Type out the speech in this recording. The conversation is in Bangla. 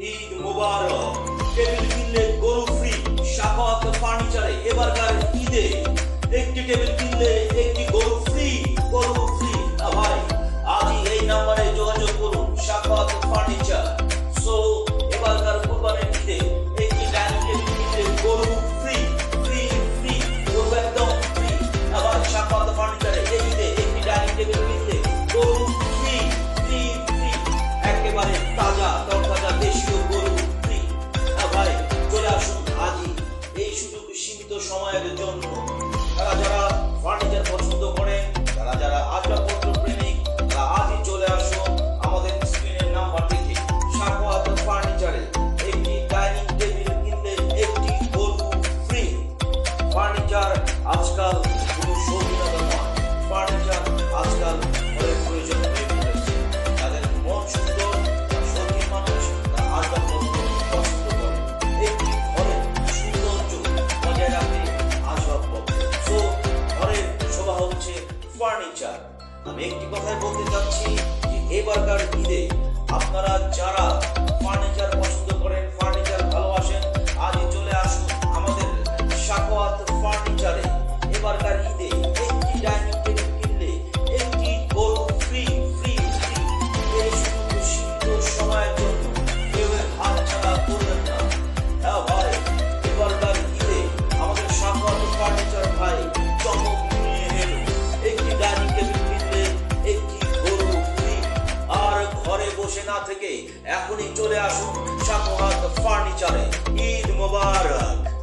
ঈদ মোবারক। টেবিল কিনলে গরু ফ্রি, সাফাত ফার্নিচারে এবারকার ঈদে একটি টেবিল কিনলে একটি গরু ফ্রি, গরু ফ্রি। ভাই আজই এই নাম্বারে যোগাযোগ করুন, সাফাত ফার্নিচার। সো এবারকার কুরবানির ঈদে একটি ডাইনিং টেবিল কিনলে গরু ফ্রি, ফ্রি ফ্রি, গরু একদম ফ্রি। আবার সাফাত ফার্নিচারে এই ঈদে একটি ডাইনিং টেবিল কিনলে গরু ফ্রি, ফ্রি ফ্রি, একেবারে তাজা তরতাজা দেশীয় গরু ফ্রি। ভাই চলে আসুন আজই, এই সুযোগ সীমিত সময়ের জন্য। যারা ফার্নিচার পছন্দ করেন, যারা আসবাবপত্র প্রেমিক, তারা আজই চলে আসুন আমাদের স্ক্রিনের নাম্বার দেখে। সাফাত ফার্নিচারে একটি ডাইনিং টেবিল কিনলে একটি গরু ফ্রি। ফার্নিচার আজকাল কোনো শৌখিনতা নয়, ফার্নিচার আজকাল ঘরের প্রয়োজন হয়ে পড়েছে। তাদের মন সুন্দর, শৌখিন মানুষ তারা আসবাবপত্র পছন্দ করে। একটি ঘরের সৌন্দর্য বজায় রাখে আসবাবপত্র। সো ঘরের শোভা হচ্ছে ফার্নিচার। আমি একটি কথাই বলতে চাচ্ছি যে এবারকার ঈদে আপনারা যারা